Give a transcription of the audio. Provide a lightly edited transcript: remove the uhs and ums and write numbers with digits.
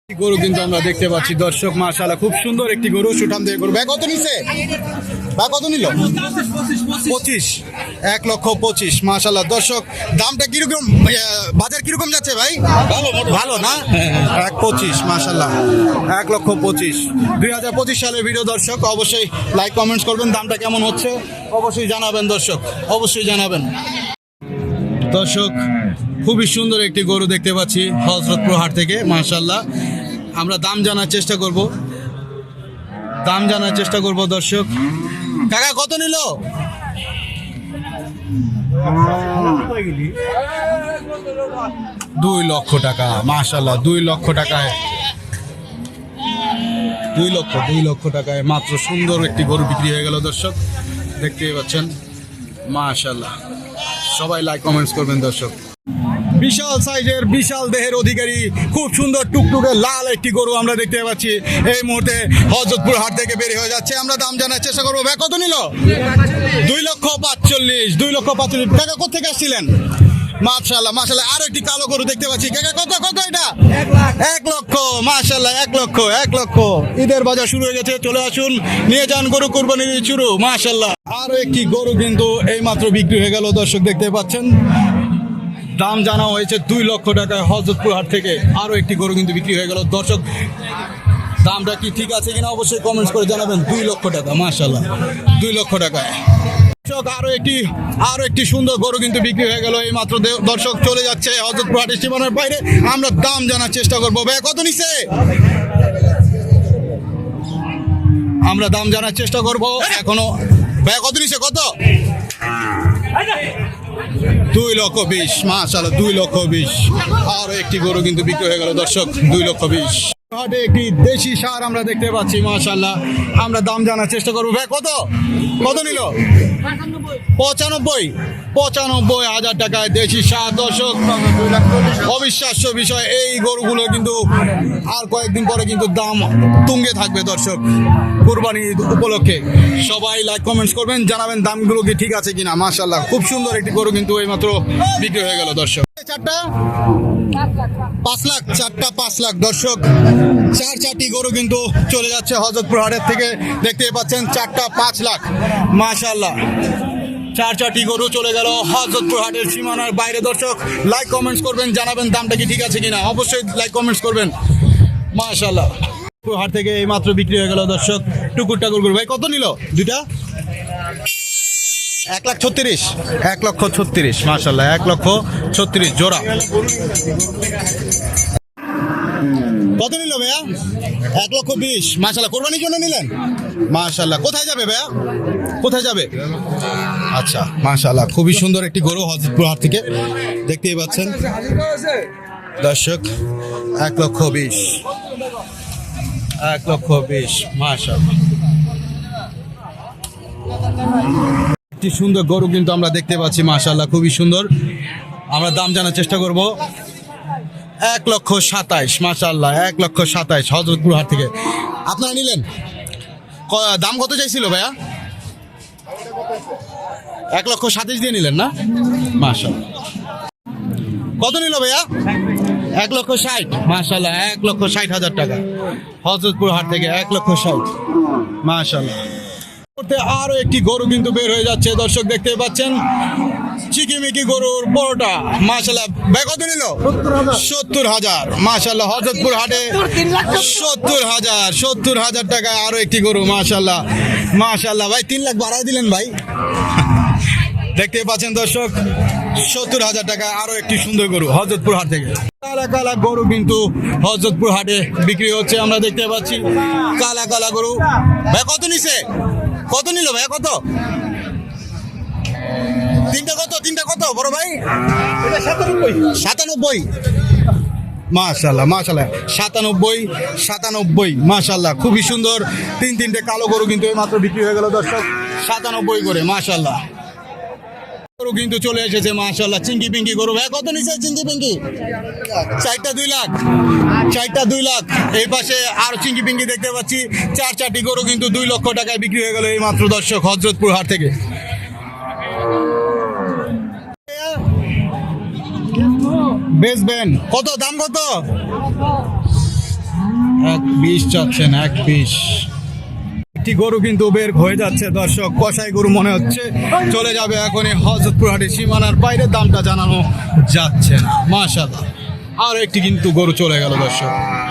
গরু কিন্তু আমরা দেখতে পাচ্ছি দর্শক, মাশাআল্লাহ খুব সুন্দর একটি গরু, সুঠাম দিয়ে গরু। ভাই কত নিছে? ভাই কত নিল? 25, 1,25,000। মাশাআল্লাহ দর্শক, দামটা কিরকম, বাজার কিরকম যাচ্ছে ভাই? ভালো না? 1,25,000 মাশাআল্লাহ, 1,25,000। 2025 সালের ভিডিও দর্শক, অবশ্যই লাইক কমেন্টস করবেন। দামটা কেমন হচ্ছে অবশ্যই জানাবেন দর্শক, অবশ্যই জানাবেন। দর্শক খুবই সুন্দর একটি গরু দেখতে পাচ্ছি হযরতপুর হাট থেকে, মাশাআল্লাহ। আমরা দাম জানার চেষ্টা করব দর্শক। কাকা কত নিল? 2 লক্ষ টাকা, মাশাআল্লাহ 2 লক্ষ টাকায়, 2 লক্ষ টাকায় মাত্র সুন্দর একটি গরু বিক্রি হয়ে গেল দর্শক, দেখতেই পাচ্ছেন মাশাআল্লাহ। সবাই লাইক কমেন্টস করবেন দর্শক। বিশাল সাইজের, বিশাল দেহের অধিকারী, খুব সুন্দর টুকটুকে লাল একটি গরু আমরা দেখতে পাচ্ছি এই মুহূর্তে হযরতপুর হাট থেকে বের হয়ে যাচ্ছে। আমরা দাম জানার চেষ্টা করবো। ভাই কত নিল? 2,45,000, 2,45,000 টাকা। কোথেকে আসছিলেন? মাশাআল্লাহ মাশাআল্লাহ। আরো একটি কালো গরু দেখতে পাচ্ছি। কাকা কত এটা? 1 লক্ষ, মাশাআল্লাহ 1 লক্ষ। ঈদের বাজার শুরু হয়ে গেছে, চলে আসুন নিয়ে যান গরু, কুরবানির শুরু, মাশাআল্লাহ। আরো একটি গরু কিন্তু এই মাত্র বিক্রি হয়ে গেল দর্শক, দেখতে পাচ্ছেন। দাম জানা হয়েছে 2 লক্ষ টাকায় হযরতপুর হাট থেকে। আরো একটি গরু কিন্তু বিক্রি হয়ে গেল দর্শক, দামটা কি ঠিক আছে কিনা অবশ্যই কমেন্টস করে জানাবেন। 2 লক্ষ টাকা, মাশাআল্লাহ 2 লক্ষ টাকায়। আরো একটি সুন্দর গরু কিন্তু বিক্রি হয়ে গেল এই মাত্র দর্শক, চলে যাচ্ছে হযরতপুর হাটের সীমানার বাইরে। আমরা দাম জানার চেষ্টা করবো। ভাই কত নিছে? আমরা দাম জানার চেষ্টা করবো এখনো। ভাই কত নিছে? কত? 2,20,000, মাশাআল্লাহ 2,20,000। আরো একটি গরু কিন্তু বিক্রি হয়ে গেল দর্শক, 2,20,000। হাটে একটি দেশি সার আমরা দেখতে পাচ্ছি, মাশাআল্লাহ। আমরা দাম জানার চেষ্টা করবো। ভাই কত নিল? 95,000 টাকায় দেশি সার দর্শক। অবিশ্বাস্য বিষয়, এই গরুগুলো কিন্তু আর কয়েকদিন পরে কিন্তু দাম তুঙ্গে থাকবে দর্শক, কুরবানি উপলক্ষে। সবাই লাইক কমেন্টস করবেন, জানাবেন দামগুলো কি ঠিক আছে কিনা। মাশাআল্লাহ খুব সুন্দর একটি গরু কিন্তু এই মাত্র বিক্রি হয়ে গেল দর্শক। চারটা 5 লাখ, 5 লাখ দর্শক। 4টি গরু কিন্তু চলে যাচ্ছে হযরতপুর হাটের থেকে, দেখতে পাচ্ছেন 4টা 5 লাখ, মাশাআল্লাহ। 4টি গরু চলে গেল হযরতপুর হাটের সীমানার বাইরে দর্শক। লাইক কমেন্টস করবেন, জানাবেন দামটা কি ঠিক আছে কিনা, অবশ্যই লাইক কমেন্টস করবেন, মাশাআল্লাহ। হাট থেকে এই মাত্র বিক্রি হয়ে গেল দর্শক টুকুর টাকুর গরু। ভাই কত নিল দুইটা? 1,36,000, মাশাআল্লাহ 1,36,000 জোড়া। কত নিল ভাইয়া? 1,20,000, মাশাআল্লাহ। কোরবানির জন্য নিলেন? মাশাআল্লাহ। কোথায় যাবে ভাইয়া? কোথায় যাবে? আচ্ছা, মাশাআল্লাহ খুবই সুন্দর একটি গরু হযরতপুর হাট থেকে, দেখতেই পাচ্ছেন দর্শক। 1,20,000, 1,20,000, মাশাআল্লাহ। একটি সুন্দর গরু কিন্তু আমরা দেখতে পাচ্ছি, মাশাআল্লাহ খুবই সুন্দর। আমরা দাম জানার চেষ্টা করব। 1,27,000, মাশাআল্লাহ 1,27,000 হযরতপুর হাট থেকে। আপনারা নিলেন? দাম কত চাইছিল ভাইয়া? 1,27,000 দিয়ে নিলেন না? মাশাআল্লাহ। কত নিল ভাইয়া? 1,60,000, মাশাআল্লাহ 1,60,000 টাকা হযরতপুর হাট থেকে। 1,60,000, মাশাআল্লাহ। আরো একটি গরু কিন্তু বের হয়ে যাচ্ছে দর্শক, দেখতে পাচ্ছেন চিকিমিকি গরুর বড়টা, মাশাআল্লাহ। ভাই কত নিল? 70,000, মাশাআল্লাহ হযরতপুর হাটে 70,000 টাকায় আরো একটি গরু, মাশাআল্লাহ মাশাআল্লাহ। ভাই 3 লাখ বাড়াই দিলেন ভাই, দেখতে পাচ্ছেন দর্শক 70,000 টাকা আরো একটি সুন্দর গরু হযরতপুর হাট থেকে। কালা গরু কিন্তু হযরতপুর হাটে বিক্রি হচ্ছে, আমরা দেখতে পাচ্ছি কালা গরু। ভাই কত নিছে? কত নিল ভাই? কত? তিনটা কত বড় ভাই? 97, মাশাআল্লাহ 97, মাশাআল্লাহ খুবই সুন্দর। 3টে কালো গরু কিন্তু এই মাত্র বিক্রি হয়ে গেল দর্শক, 97 করে, মাশাআল্লাহ। গরু কিন্তু চলে এসেছে, মাশাআল্লাহ চিঙ্কি পিঙ্কি গরু। ভাই কত নিছে চিঙ্কি পিঙ্কি? 4টা 2 লাখ, 2 লাখ। এই পাশে আর চিঙ্কি পিঙ্কি দেখতে পাচ্ছি। 4টি গরু কিন্তু 2 লক্ষ টাকায় বিক্রি হয়ে গেল এই মাত্র দর্শক হযরতপুর হাট থেকে। বেচবেন কত? দাম কত? 120 চাচ্ছেন, 120। একটি গরু কিন্তু বের হয়ে যাচ্ছে দর্শক, কসাই গরু মনে হচ্ছে, চলে যাবে এখনই হযরতপুর হাটের সীমানার বাইরে, দামটা জানানো যাচ্ছে না। মাশাআল্লাহ, আর একটি কিন্তু গরু চলে গেল দর্শক।